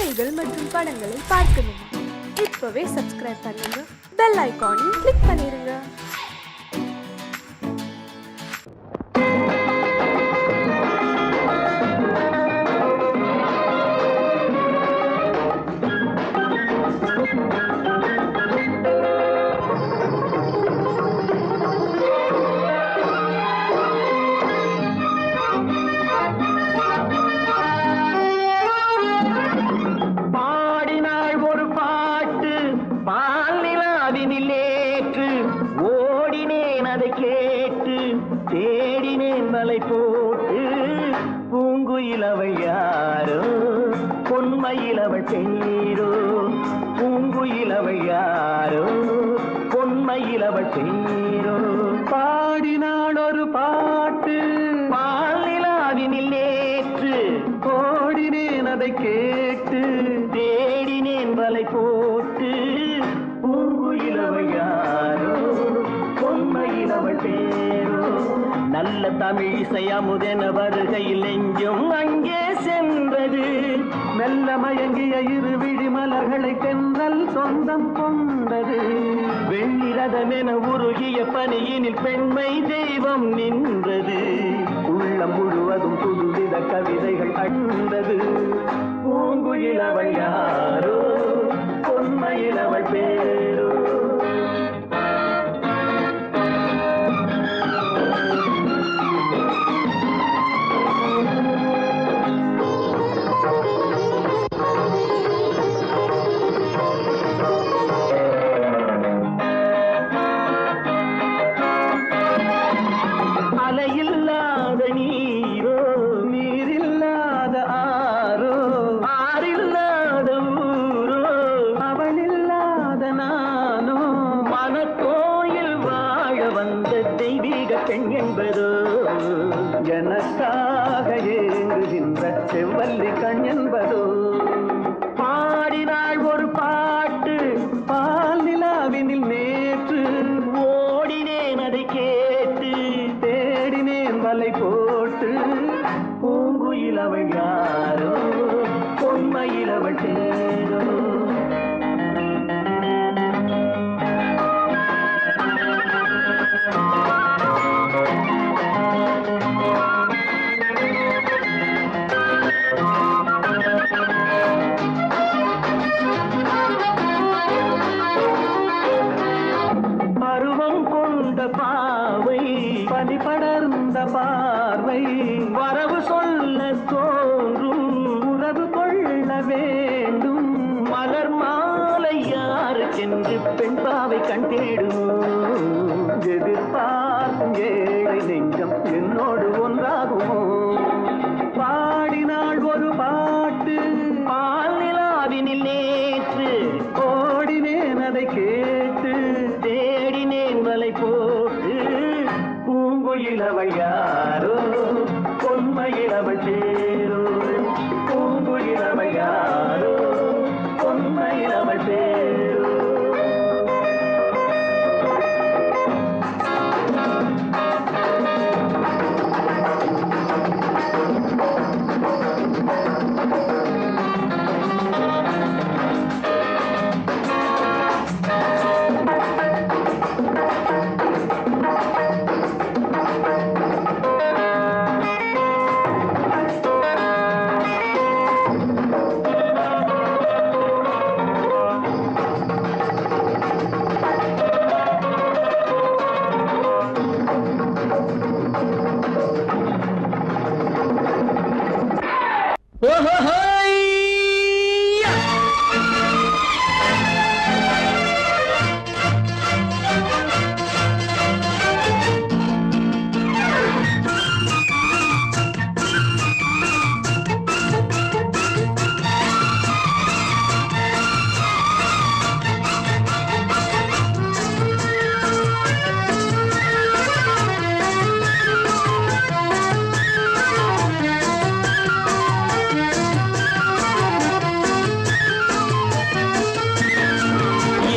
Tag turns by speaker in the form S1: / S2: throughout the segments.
S1: கதைகள் மற்றும் படங்களை பார்க்கணுமா? இப்பவே சப்ஸ்கிரைப் பண்ணுங்க, பெல் ஐகானையும் கிளிக் பண்ணிருங்க.
S2: தேடினேன் வலை போட்டு பூங்குயிலவை யாரோ பொன்மையிலவள் தேரோ பூங்குயிலவை யாரோ பொன்மையிலவள் தேரோ பாடினாள் ஒரு பாட்டு பாலிலாவினில் நேற்று ஓடினேன் அதை கேட்டு தேடினேன் வலை போட்டு பூங்குயிலவை யாரோ பொன்மையிலவள் தேரோ நல்ல தமிழிசை அமுதென வருகையில் நெஞ்சும் அங்கே சென்றது மெல்ல மயங்கிய இரு விழி மலர்களை தென்றல் சொந்தம் கொண்டது வெண்ணிரதமென உருகிய பனியினில் பெண்மை தெய்வம் நின்றது உள்ளம் முழுவதும் புதுவித கவிதைகள் அண்டது பூங்குயிலவள் யாரோ பொன்மையிலவள் பேரோ அலையில்லாத நீரோ நீரில்லாத ஆரோ ஆறில்லாத ஊரோ அவளில்லாத நானோ மனக்கோயில் வாழ வந்த தெய்வீக பெண் என்பதோ எனக்காக ஏங்குகின்ற செவ்வல்லி கண் என்பதோ பாடினாள் ஒரு பாட்டு பால் நிலாவினில் நேற்று ஓடினேன் அதை கேட்டு தேடினேன் வலை போட்டு பூங்குயிலவள் யாரோ பொன்மையிலவள் தேரோ பருவம் கொண்ட பாவை பனி படர்ந்த பார்வை வரவு சொல்ல தோன்றும் உறவு கொள்ள வேண்டும் மலர் மாலை யாருக்கென்று பெண் பாவை கண் தேடும் எதிர்பார்க்கும் ஏழை நெஞ்சம் என்னோடு ஒன்றாகுமோ பாடினாள் ஒரு பாட்டு பால் நிலாவினில் நேற்று ஓடினேன் அதை கேட்டு தேடினேன் வலை போட்டு பூங்குயிலவள் யாரோ பொன்மையிலவள் தேரோ பூங்குயிலவள் யாரோ பொன்மையிலவள் தேரோ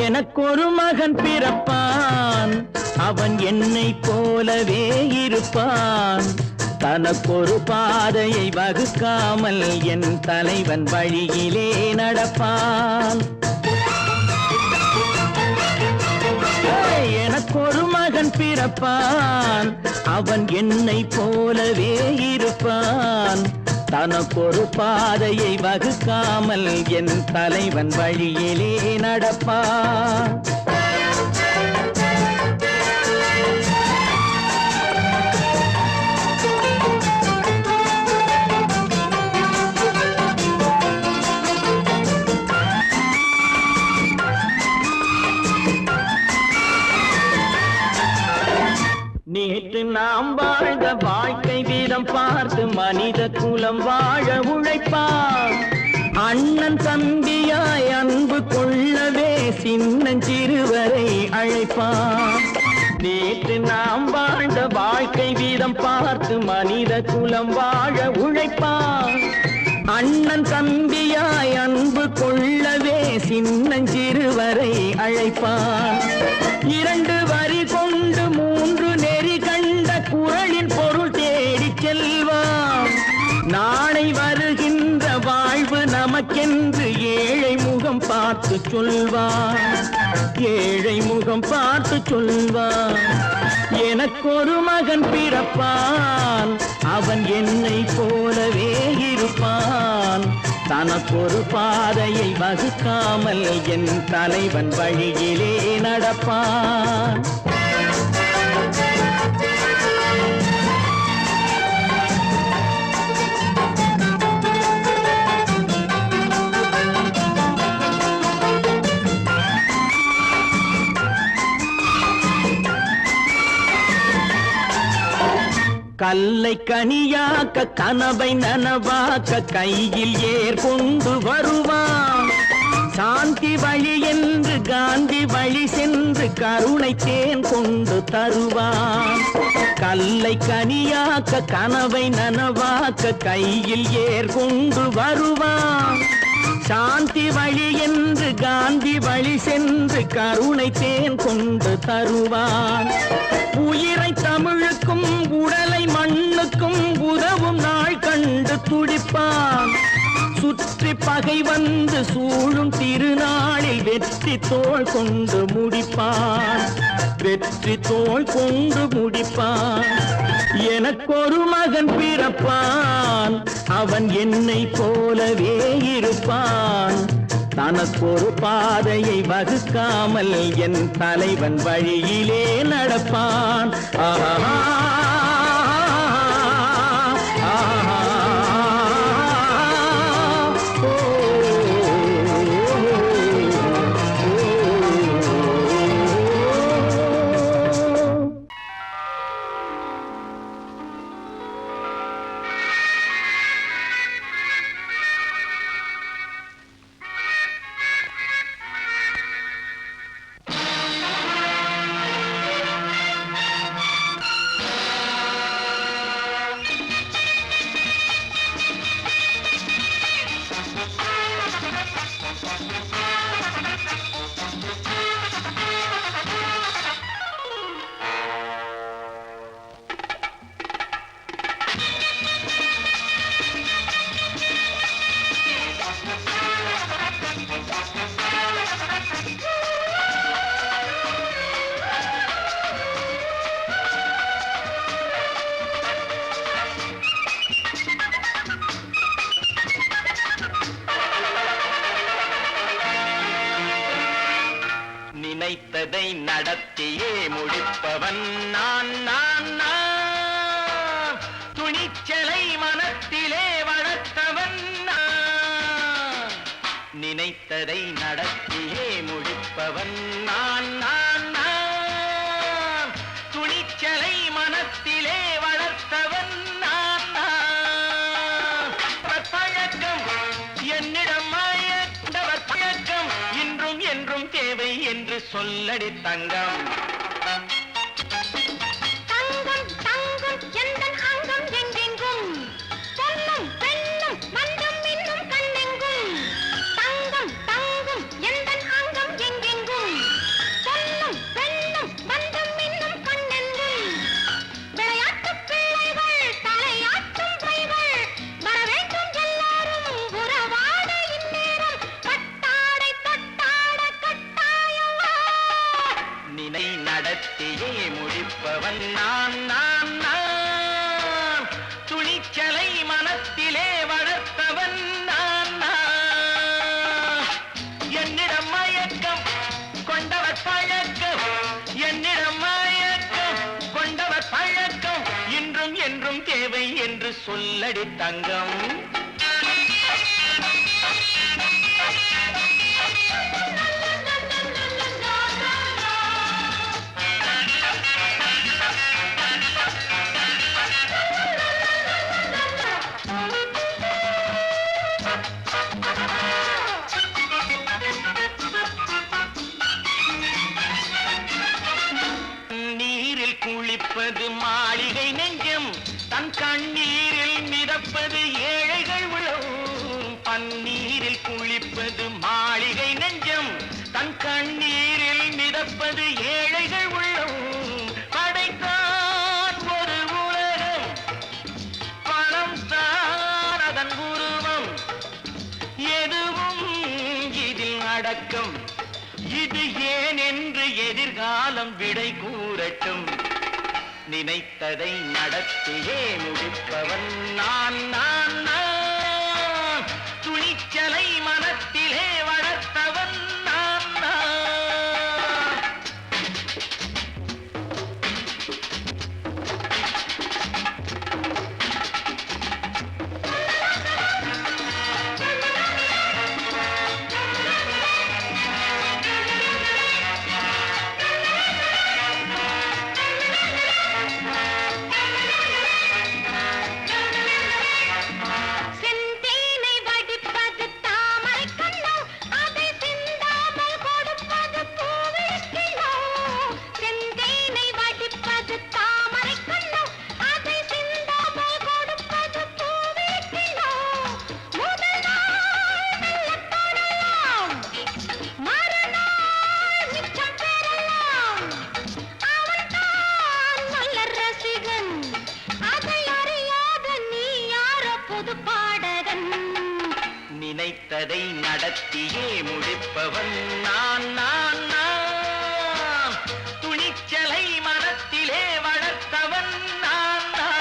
S2: எனக்கொரு மகன் பிறப்பான் அவன் என்னை போலவே இருப்பான்
S3: தனக்கொரு பாதையை வகுக்காமல் என் தலைவன் வழியிலே நடப்பான். எனக்கொரு மகன் பிறப்பான், அவன் என்னை போலவே இருப்பான். தனக்கொரு பாதையை வகுக்காமல் என் தலைவன் வழியிலே நடப்பான். நேற்று நாம் வாழ்ந்த வாழ்க்கை வீதம் பார்த்து மனித குலம் வாழ உழைப்பான். அண்ணன் தம்பியாய் அன்பு கொள்ளவே சின்னஞ்சிறுவரை அழைப்பான். நேற்று நாம் வாழ்ந்த வாழ்க்கை வீதம் பார்த்து மனித குலம் வாழ உழைப்பான். அண்ணன் தம்பியாய் அன்பு கொள்ளவே சின்னஞ்சிறுவரை அழைப்பான். 2 வரி கொண்டு 3 நெறி கண்ட குறளின் பொருள் தேடிச் செல்வான். நாளை வருகின்ற வாழ்வு நமக்கென்று ஏழை முகம் பார்த்து சொல்வான். ஏழை முகம் பார்த்து சொல்வான். எனக்கொரு மகன் பிறப்பான், அவன் என்னை போலவே இருப்பான். தனக்கொரு பாதையை வகுக்காமல் என் தலைவன் வழியிலே நடப்பான். கல்லை கனியாக்க கனவை நனவாக்க கையில் ஏர் கொண்டு வருவான். சாந்தி வழி என்று காந்தி வழி சென்று கருணை தேன் கொண்டு தருவான். கல்லை கனியாக்க கனவை நனவாக்க கையில் ஏர் கொண்டு வருவான். சாந்தி வழி என்று காந்தி வழி சென்று கருணை தேன் கொண்டு தருவான். உயிரை தமிழுக்கும் உடலை மண்ணுக்கும் உதவும் நாள் கண்டு துடிப்பான். சுற்றி பகை வந்து சூழும் திருநாளில் வெற்றி தோள் கொண்டு முடிப்பான். வெற்றி தோள் கொண்டு முடிப்பான். எனக்கொரு மகன் பிறப்பான், அவன் என்னை போலவே இருப்பான். தனக்கொரு பாதையை வகுக்காமல் என் தலைவன் வழியிலே நடப்பான். ஆஹா நினைத்ததை நடத்தியே முடிப்பவன் நான் நான் நான். துணிச்சலை மனத்திலே வளர்த்தவன் நான். நினைத்ததை நடத்தியே முடிப்பவன் நான் நான் நான். துணிச்சலை மனத்திலே வளர்த்தவன் நான் நான். பழக்கம் என்னிடம் மாயவர் பழக்கம் இன்றும் என்றும் தேவை என்று சொல்லடி தங்கம்.
S4: தங்கம் தங்கம் எந்தன் அங்கம் எங்கெங்கும் பொன்னும் பெண்ணும் மன்றம் இன்னும் கண்ணெங்கும். தங்கம் தங்கம் எந்தன் அங்கம் எங்கெங்கும் பொன்னும் பெண்ணும் மன்றம் இன்னும் கண்ணெங்கும். விளையாட்டு பிள்ளைகள் தலை
S3: சொல்லடி தங்கம். நீரில் குளிப்பது மாளிகை நெஞ்சம், தன் கண்ணீரில் மிதப்பது ஏழைகள் உளம். பன்னீரில் குளிப்பது மாளிகை நெஞ்சம், தன் கண்ணீரில் மிதப்பது ஏழைகள் உள்ளம். படைத்தான் ஒரு உலகம், பணம் தான் அதன் உருவம். எதுவும் இதில் அடக்கம், இது ஏன் என்று எதிர்காலம் விடை கூறட்டும். நினைத்ததை நடத்தியே முடிப்பவன் நான் நான் நான். துணிச்சலை மனத்திலே வளர்த்தவன் நான் நான்.
S4: செந்தேனை வடிப்பது தாமரை கண்ணோ, அதை சிந்தாமல் கொடுப்பது பூவிளக்கிலோ. செந்தேனை வடிப்பது தாமரை கண்ணோ, அதை சிந்தாமல் கொடுப்பது பூவிளக்கிலோ. முதல் நாள் மெல்ல தொடலாம், மறுநாள் மிச்சம் பெறலாம். அவன்தான் நல்ல ரசிகன், அதை அறியாத நீ யாரோ புது பாடகன்.
S3: நினைத்ததை நடத்தியே முடிப்பவன் நான் நான் நான். துணிச்சலை மனத்திலே வளர்த்தவன் நான் நான்.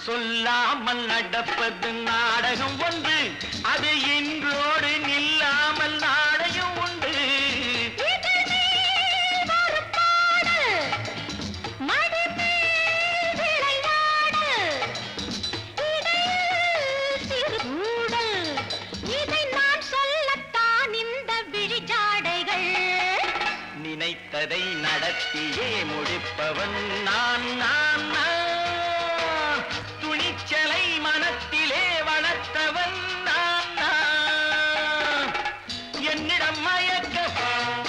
S3: சொல்லாமல் நடப்பது நாடகம் ஒன்று, அது இன்றோடு நில்லாமல் நாடையும் உண்டு.
S4: இதழ் மேல் ஒரு பாடு, மடி மேல் விளையாடு, இடையில் சிறு ஊடல், இதை நான் சொல்லத்தான் இந்த விழிஜாடைகள்.
S3: நினைத்ததை நடத்தியே முடிப்பவன் நான் நான் நான். துணிச்சலை மனத்திலே வளர்த்தவன் நான் நான். என்னிடம் மயக்கம்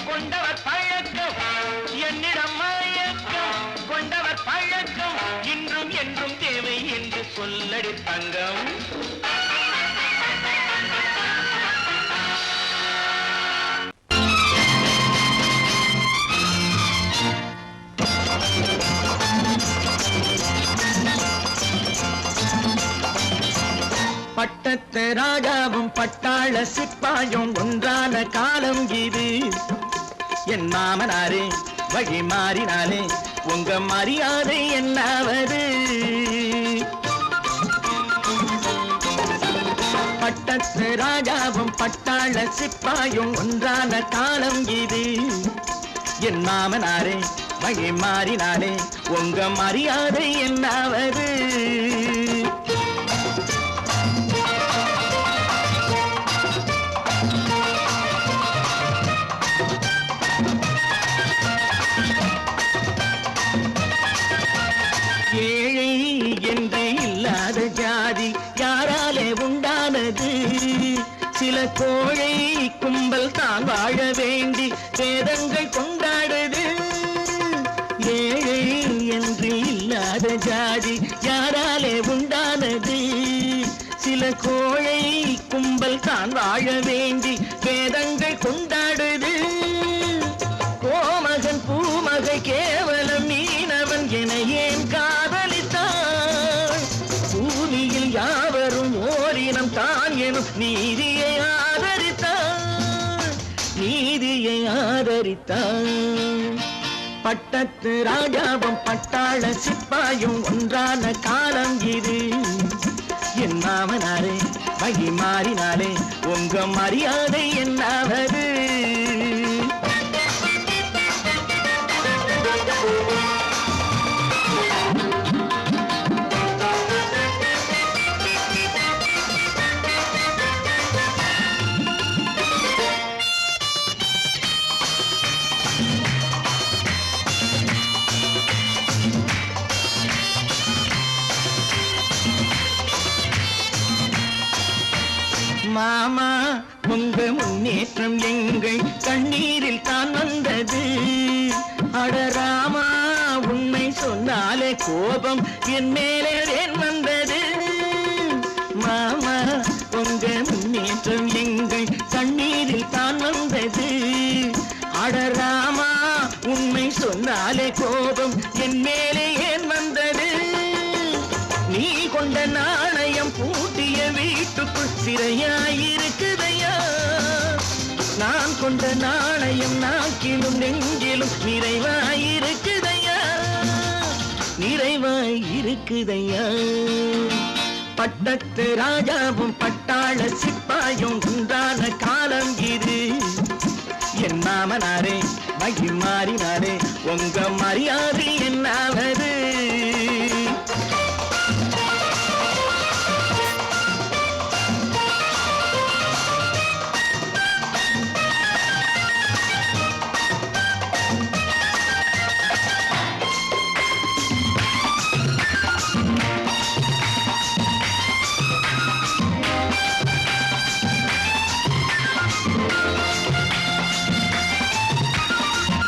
S3: கொண்டவர் பழக்கம், என்னிடம் மயக்கம் கொண்டவர் பழக்கம், இன்றும் என்றும் தேவை என்று சொல்லடி தங்கம்.
S2: பட்டத்து ராஜாவும் பட்டாள சிப்பாயும் ஒன்றான காலம் இது. என் மாமனாரே வழி மாறினாலே உங்க மரியாதை என்னாவது? பட்டத்து ராஜாவும் பட்டாள சிப்பாயும் ஒன்றான காலம் இது. என் மாமனாரே வழி மாறினாலே உங்க மரியாதை என்னாவது? ஏழை என்று இல்லாத ஜாதி யாராலே உண்டானது? சில கோழை கும்பல் தான் வாழ வேண்டி வேதங்கள் கொண்டாடுது. ஏழை என்று இல்லாத ஜாதி யாராலே உண்டானது? சில கோழை கும்பல் தான் வாழ வேண்டி வேதங்கள் கொண்டாடுது. கோமகன் பூமகை கேவலம் மீனவன் என ஏன் காதலித்தான்? பூமியில் யார்
S3: அலங்கரித்தான். பட்டத்து ராஜாவும் பட்டாள சிப்பாயும் ஒன்றான காலம் இது. என் மாமனாரே வகி மாறினாலே உங்க மரியாதை என்னாவது? மாமா உங்க முன்னேற்றம் எங்கள் கண்ணீரில் தான் வந்தது. அடராமா உண்மை சொன்னாலே கோபம் என் மேலே ஏன் வந்தது? மாமா உங்க முன்னேற்றம் எங்கள் கண்ணீரில் தான் வந்தது. அடராமா உண்மை சொன்னாலே கோபம் என் மேலே ஏன் வந்தது? நீ கொண்ட நாணயம் பூட்டிய வீட்டுக்குள் சிறையாயிருக்குதையா? நான் கொண்ட நாணயம் நாக்கிலும் நெஞ்சிலும் நிறைவாயிருக்குதையா? நிறைவாயிருக்குதையா? பட்டத்து ராஜாவும் பட்டாள சிப்பாயும் உண்டான காலம் இது. என் மாமனாரே வகி மாறினாரே உங்க மரியாதை என்னாவது?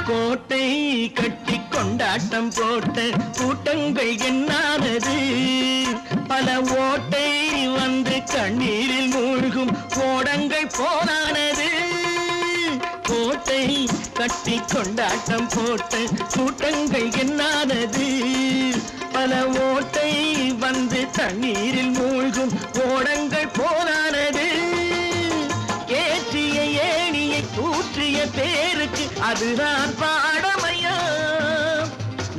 S3: கோட்டை கட்டி கொண்டாட்டம் போட்ட கூட்டங்கள் என்னானது? பல ஓட்டை வந்து கண்ணீரில் மூழ்கும் ஓடங்கள் போனானது. கோட்டை கட்டி கொண்டாட்டம் போட்ட கூட்டங்கள் என்னானது? பல ஓட்டை வந்து தண்ணீரில் மூழ்கும் ஓடங்கள் போனானது. ஏற்றிய ஏணியை தூற்றிய பேருக்கு அதுதான் பாடமையா?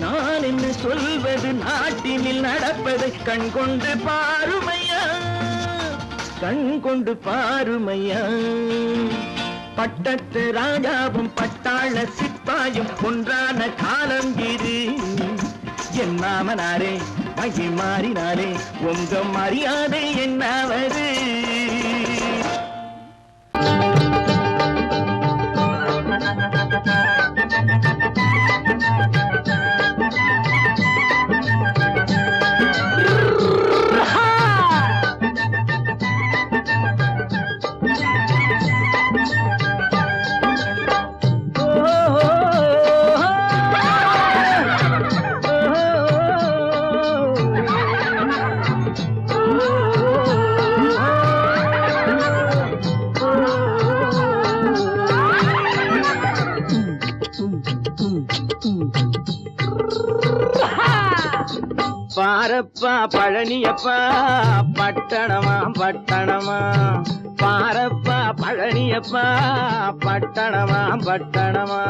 S3: நான் என்ன சொல்வது? நாட்டினில் நடப்பதை கண் கொண்டு பாருமையா? கண் கொண்டு பாருமையா? பட்டத்து ராஜாவும் பட்டாள சிப்பாயும் ஒன்றான காலம் இது. என் மாமனாரே வகி மாறினாரே உங்க மரியாதை என்னாவது? பாரப்பா பழனியப்பா பட்டணமா பட்டணமா, பாரப்பா பழனியப்பா பட்டணமா பட்டணமா,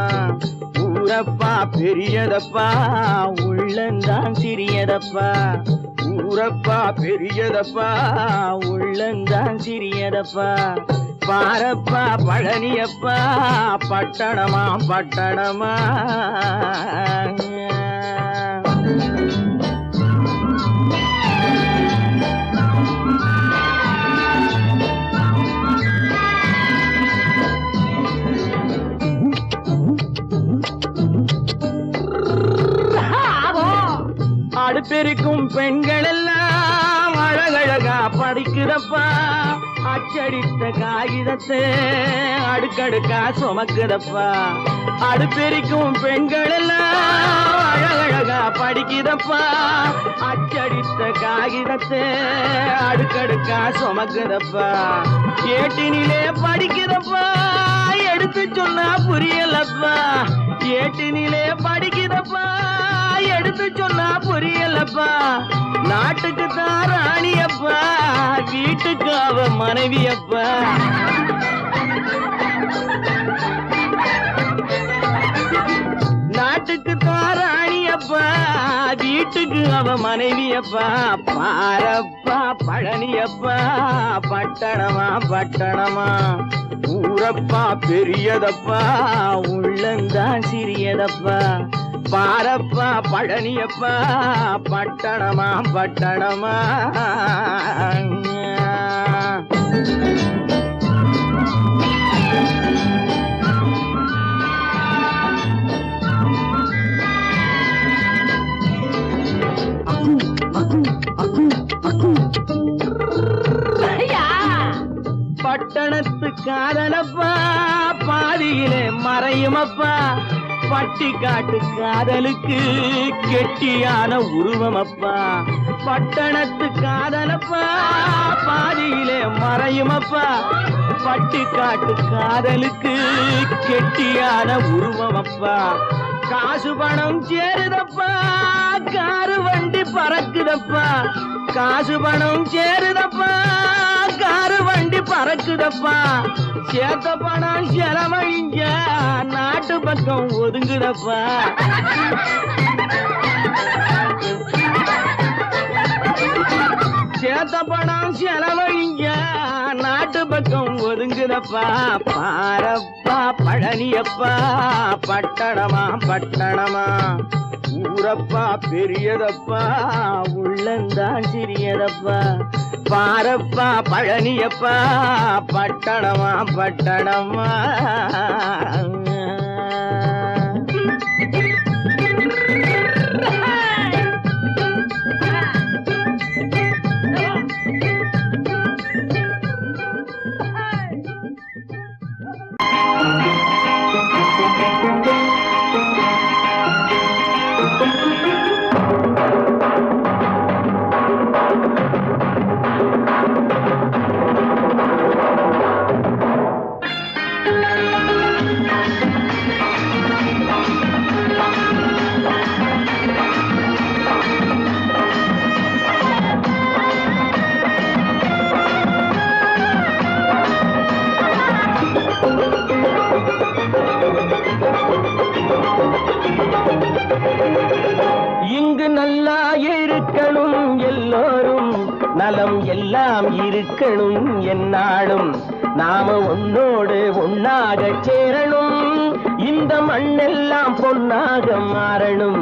S3: ஊரப்பா பெரியதப்பா உள்ளந்தான் சிறியதப்பா, ஊரப்பா பெரியதப்பா உள்ளந்தான் சிறியதப்பா, பாரப்பா பழனியப்பா பட்டணமா பட்டணமா. அடுப்பெருக்கும் பெண்கள் எல்லாம் அழகழகா படிக்கிறப்பா, அச்சடித்த காகிதத்தை அடுக்கடுக்கா சுமக்குதப்பா, அடுப்பெருக்கும் பெண்கள் எல்லாம் அழகழகா படிக்கிறப்பா, அச்சடித்த காகிதத்தை அடுக்கடுக்கா சுமக்குதப்பா, ஏட்டினிலே படிக்கிறப்பா எடுத்து சொன்னா புரியலப்பா, ஏட்டினிலே படிக்கிறப்பா எடுத்து சொன்னா புரியலப்பா, நாட்டுக்கு தான் ராணியப்பா வீட்டுக்கு அவ மனைவியப்பா. வீட்டுக்கு அவ மனைவியப்பா பாரப்பா பழனியப்பா பட்டணமா பட்டணமா ஊரப்பா பெரியதப்பா உள்ளந்தான் சிறியதப்பா பாரப்பா பழனியப்பா பட்டணமா பட்டணமா பட்டணத்து காதலப்பா பாதியிலே மறையுமப்பா பட்டி காட்டு காதலுக்கு கெட்டியான உருவமப்பா பட்டணத்து காதலப்பா பாதியிலே மறையுமப்பா பட்டி காட்டு காதலுக்கு கெட்டியான உருவமப்பா காசு பணம் சேருதப்பா காரு வண்டி பறக்குதப்பா காசு பணம் சேருதப்பா காரு வண்டி பறக்குதப்பா சேத்த பணம் செலவழிஞ்ச நாட்டு பக்கம் ஒதுங்குதப்பா சேத்த பணம் செலவழிஞ்ச நாட்டு பக்கம் ஒதுங்குதப்பா பாரப்பா பழனியப்பா பட்டணமா பட்டணமா ஊரப்பா பெரியதப்பா உள்ளந்தான் சிறியதப்பா பாரப்பா பழனியப்பா பட்டணமா பட்டணமா இங்கு நல்லா இருக்கணும் எல்லோரும் நலம் எல்லாம் இருக்கணும் என்னாலும் நாம ஒன்னோடு ஒன்னாக சேரணும் இந்த மண்ணெல்லாம் பொன்னாக மாறணும்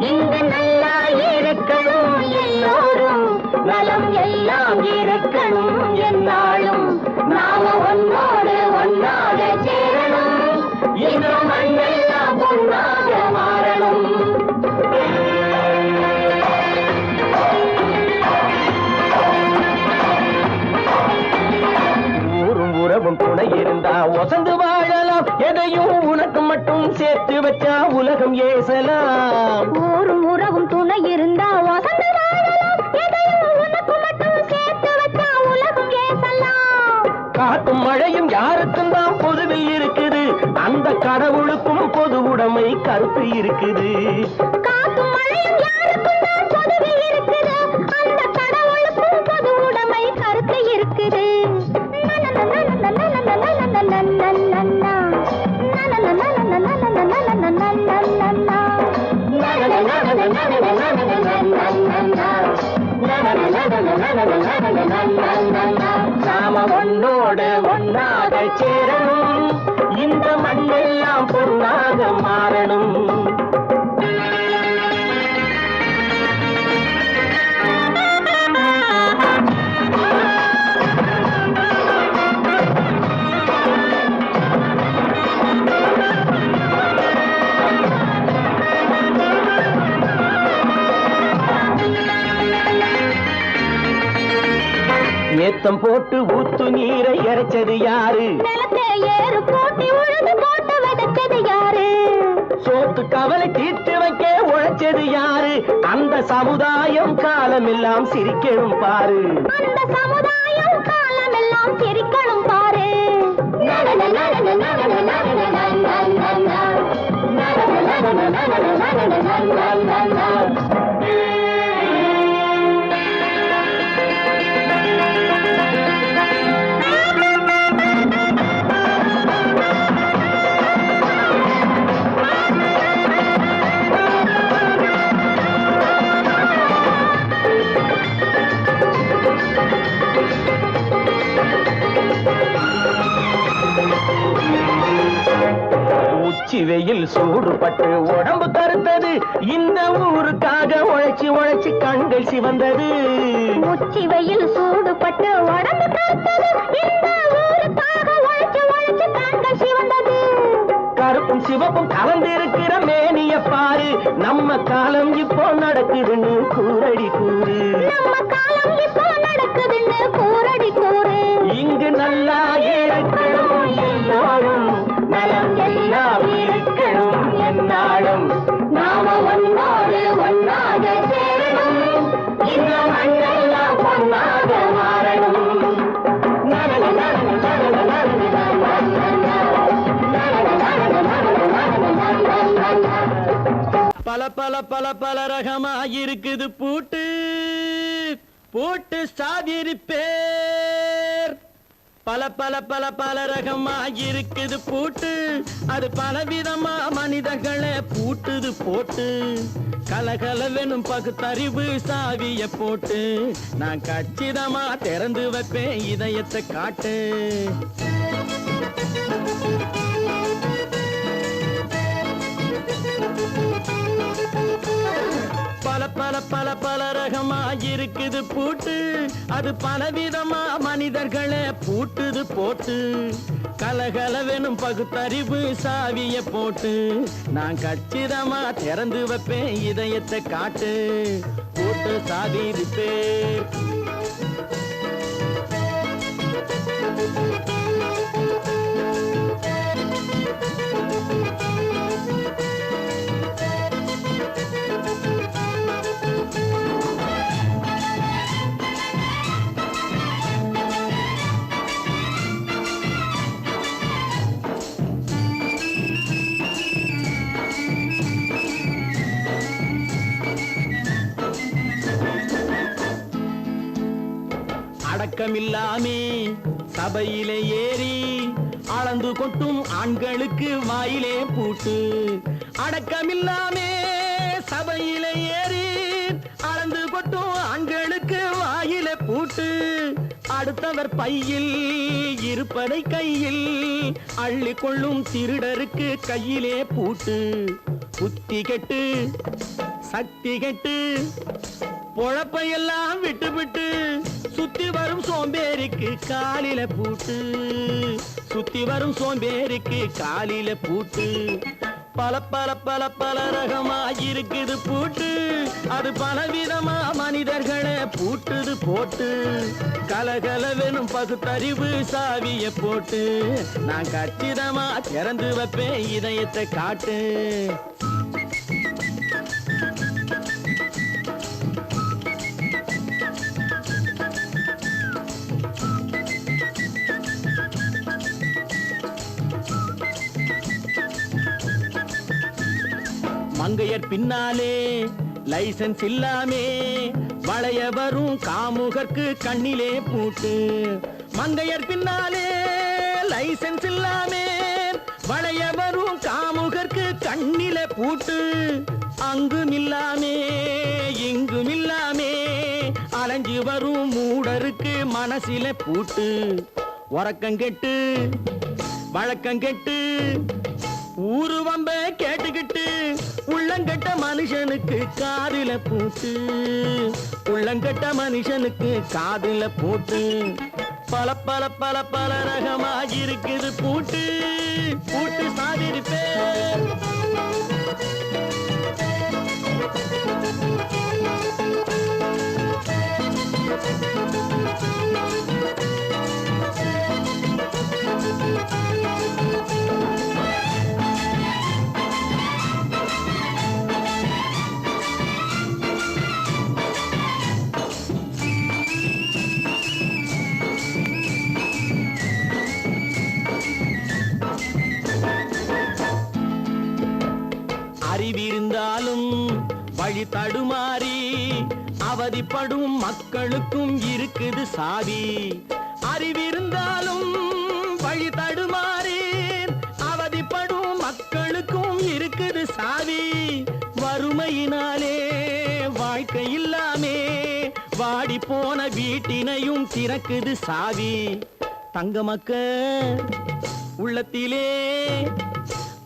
S3: இங்கு நல்லா இருக்கணும் எல்லோரும் நலம் எல்லாம் இருக்கணும் என்னாலும் நாம ஒன்னோடு ஒன்னாக சேரணும் இந்த மண்ணெல்லாம் பொன்னாக மாறணும் உறவும் துணை இருந்தா ஒசந்து வாழலாம் எதையும் உனக்கு மட்டும் சேர்த்து வச்சா உலகம் ஏசலாம்
S4: ஊரும் உறவும் துணை இருந்தா வசந்து வாழலாம் எதையும் உனக்கு மட்டும் சேர்த்து வச்சா உலகம் ஏசலாம்
S3: காத்தும் மழையும் யாருக்கும் தான் பொதுவில் இருக்குது அந்த கடவுளுக்கும் பொது உடைமை கருத்து இருக்குது
S4: காத்தும் மழையும் யாருக்கும் தான் பொதுவில் இருக்குது அந்த கடவுளுக்கும் பொது உடைமை கருத்து இருக்குது
S3: நாம ஒன்னோடு ஒன்னாக சேரணும் இந்த மண்ணெல்லாம் பொன்னாக மாறணும் ஏத்தம் போட்டு ஊத்து நீரை இறைச்சது யாரு
S4: நிலத்தை ஏறு போட்டி உழுது போட்டு விதைச்சது யாரு
S3: சோத்து கவலை தீர்த்து வைக்க உழைச்சது யாரு அந்த சமுதாயம் காலமெல்லாம் சிரிக்கணும் பாரு
S4: அந்த சமுதாயம் காலமெல்லாம் சிரிக்கணும் பாரு
S3: உச்சி வெயில் சூடுபட்டு உடம்பு கருத்தது இந்த ஊருக்காக உழைச்சி உழைச்சி கண்கள் சிவந்தது
S4: உச்சி வெயில் சூடுபட்டு உடம்பு கருத்தது இந்த ஊருக்காக உழைச்சு உழைச்சு கண்கள் சிவந்தது
S3: கருப்பும் சிவப்பும் கலந்திருக்கிற மேனிய பாரு நம்ம காலம் இப்போ நடக்குதுன்னு கூரடி கூறு
S4: நம்ம காலம் இப்போ நடக்குதுன்னு கூரடி கூறு
S3: இங்கு நல்லா இருக்கணும் எல்லாரும் நலம் எல்லாம் இருக்கணும் என்னாலும்
S4: நாம ஒன்னோடு ஒன்னாக சேரணும் இந்த மண்ணெல்லாம் பொன்னாக மாறணும்
S3: பல பல பல பல ரகமா இருக்குது பூட்டு பூட்டு சாதிரி பேர் பல பல பல பல ரகமா இருக்குது பூட்டு அது பலவிதமா மனிதர்களை பூட்டுது போட்டு கலகலவெனும் பகுத்தறிவு சாவிய போட்டு நான் கச்சிதமா திறந்து வைப்பேன் இதயத்தை காட்டு பல பல பல பல ரகமா இருக்குது பூட்டு அது பலவிதமா மனிதர்களை பூட்டுது போட்டு கலகலவெனும் பகுத்தறிவு சாவிய போட்டு நான் கச்சிதமா திறந்து வைப்பேன் இதயத்தை காட்டு பூட்டு சாவி பேர் அடக்கமில்லாமே சபையிலே ஏறி அளந்து கொட்டும் ஆண்களுக்கு வாயிலே பூட்டு அடக்கமில்லாமே சபையிலே ஏறி அளந்து கொட்டும் ஆண்களுக்கு வாயிலே பூட்டு அடுத்தவர் பையில் இருப்பதை கையில் அள்ளி கொள்ளும் திருடருக்கு கையிலே பூட்டு புத்தி கெட்டு சக்தி கெட்டு பொழப்பையெல்லாம் விட்டு விட்டு சுத்தி வரும் சோம்பேறிக்கு காலில பூட்டு சுத்தி வரும் சோம்பேறிக்கு காலில பூட்டு பல பல பல பல ரகமா இருக்குது பூட்டு அது பலவிதமா மனிதர்களை பூட்டுது போட்டு கலகலவெனும் பகுத்தறிவு சாவிய போட்டு நான் கச்சிதமா திறந்து வைப்பேன் இதயத்தை காட்டு மங்கையர் பின்னாலே லைசன்ஸ் இல்லாமே வளைய வரும் காமுகர்க்கு கண்ணிலே பூட்டு மங்கையர் பின்னாலே லைசன்ஸ் இல்லாமே வளைய வரும் காமுகர்க்கு கண்ணிலே பூட்டு அங்கும் இல்லாமே இங்கும் இல்லாமே அலைஞ்சு வரும் மூடருக்கு மனசில பூட்டு உறக்கங்கெட்டு வழக்கங்கெட்டு ஊரு வம்ப கேட்டுக்கிட்டு உள்ளங்கட்ட மனுஷனுக்கு காதில பூட்டு உள்ளங்கட்ட மனுஷனுக்கு காதில பூட்டு பல பல பல பல ரகமா இருக்குது பூட்டு பூட்டு சாதிரி பேர் அறிவிருந்தாலும் வழி தடுமாறி அவதிப்படும் மக்களுக்கும் இருக்குது சாவி அறிவிருந்தாலும் வழி தடுமாறி அவதிப்படும் மக்களுக்கும் இருக்குது சாவி வறுமையினாலே வாழ்க்கை இல்லாமே வாடி போன வீட்டினையும் திறக்குது சாவி தங்க மக்க உள்ளத்திலே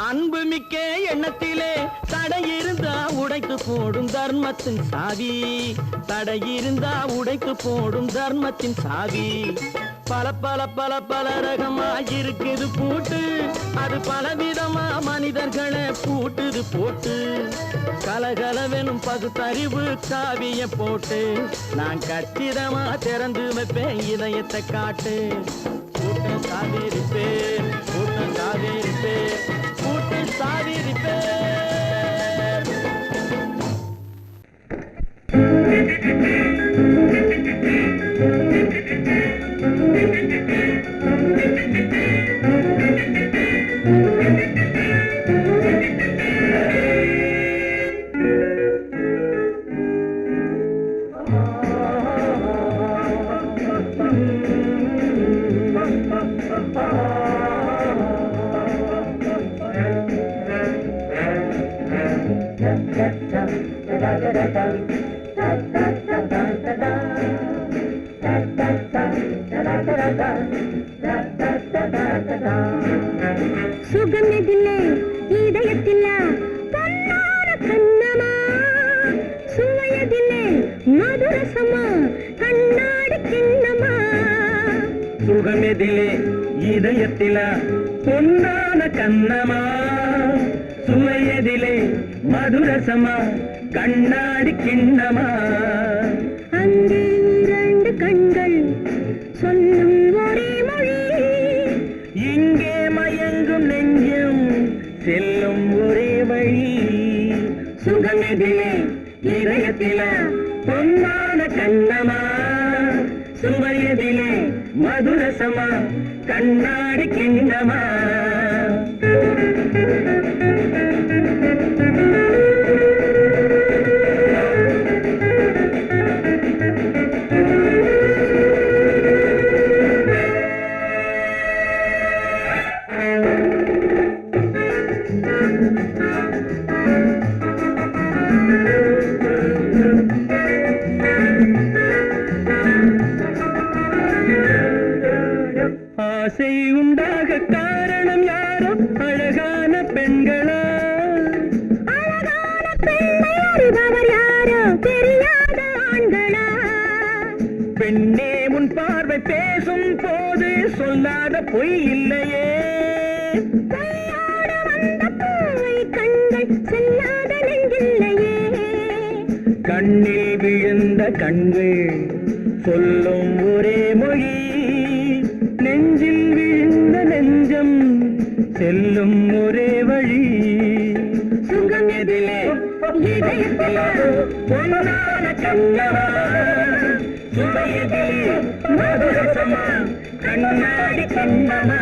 S3: அன்பு மிக்க எண்ணத்திலே தடை இருந்தா உடைத்து போடும் தர்மத்தின் சாவி. தடை இருந்தா உடைத்து போடும் தர்மத்தின் சாவி. பல பல பல பல ரகமா இருக்குது பூட்டு. அது பலவிதமா மனிதர்களை பூட்டுது போட்டு. கலகலவெனும் பகுத்தறிவு காவிய போட்டு நான் கச்சிதமா திறந்து வைப்பேன் இதயத்தை காட்டு. கூட்டம் சாவிருப்பேன், கூட்டம் சாவிருப்பேன், கூட்டம் சாவிருப்பேன்.
S4: சுகமெதிலே இதயத்தில பொன்னான கண்ணமா, சுவையதிலே மதுரசமா கண்ணாடி கிண்ணமா.
S3: சுகமெதிலே இதயத்தில பொன்னான கண்ணமா, சுவையதிலே மதுரசமா கண்ணாடி கிண்ணமா.
S4: அங்கே இரண்டு கண்கள் சொல்லும் ஒரே மொழி,
S3: இங்கே மயங்கும் நெஞ்சம் செல்லும் ஒரே வழி. சுகமெதிலே இதயத்தில பொன்னான கண்ணமா, சுவையதிலே மதுரசமா கண்ணாடி கிண்ணமா. ஆசை உண்டாக காரணம் யாரோ அழகான பெண்களா.
S4: அழகான பெண்ணை அறிபவர் யாரோ தெரியாத ஆண்களா.
S3: பெண்ணே உன் பார்வை பேசும் போது சொல்லாத பொய் இல்லையே.
S4: பொய்யோடு வந்த பூவை கண்கள் செல்லாத நெஞ்சில்லையே.
S3: கண்ணில் விழுந்த கண்கள் சொல்லும் ஒரே மொழி, நெஞ்சில் விழுந்த நெஞ்சம் செல்லும் ஒரே வழி. சுகம் எதிலே இதயத்தில பொன்னான கண்ணமா, சுவையதிலே மதுரசமா கண்ணாடி கண்ணமா.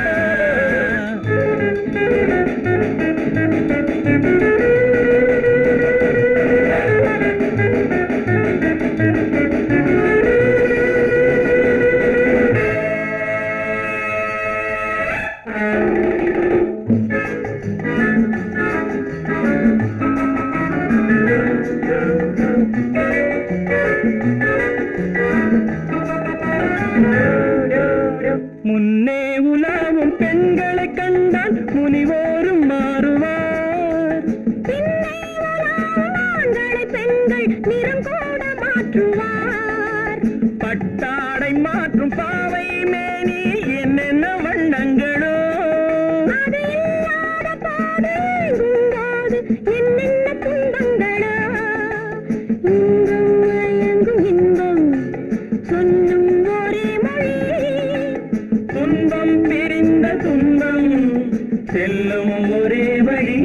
S3: முன்னே உலாவும் பெண்களை கண்டால் முனிவோரும் மாறுவார்.
S4: பின்னே உலாவும் ஆண்களை பெண்கள் நிறம் கூட மாற்றுவார்.
S3: பட்டாடை மாற்றும் பாவை மேனி என்னென்ன வண்ணங்களோ.
S4: அது இல்லாத பாடு எங்கும்போது என்னென்ன துன்பங்களோ. இன்பம் மயங்கும் இன்பம் சொல்லும் ஒரே மொழி,
S3: துன்பம் பிரிந்த துன்பம் செல்லும் ஒரே வழி.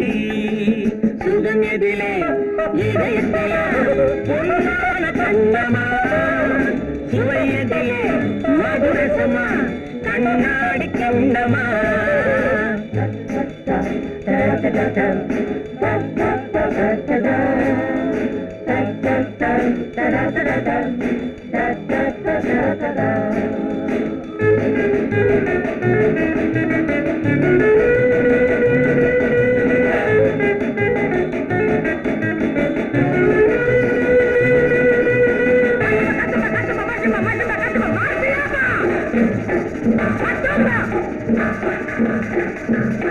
S3: சுகம் எதிலே இதயத்தில பொன்னான கண்ணமா, சுவையதிலே மதுரசமா கண்ணாடி கண்ணமா.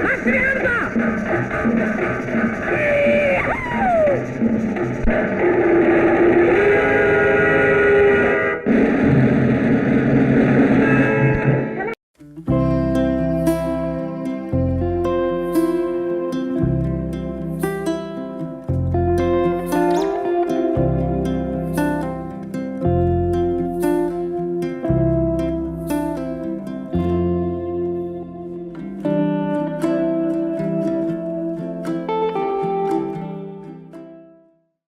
S4: Mas criança!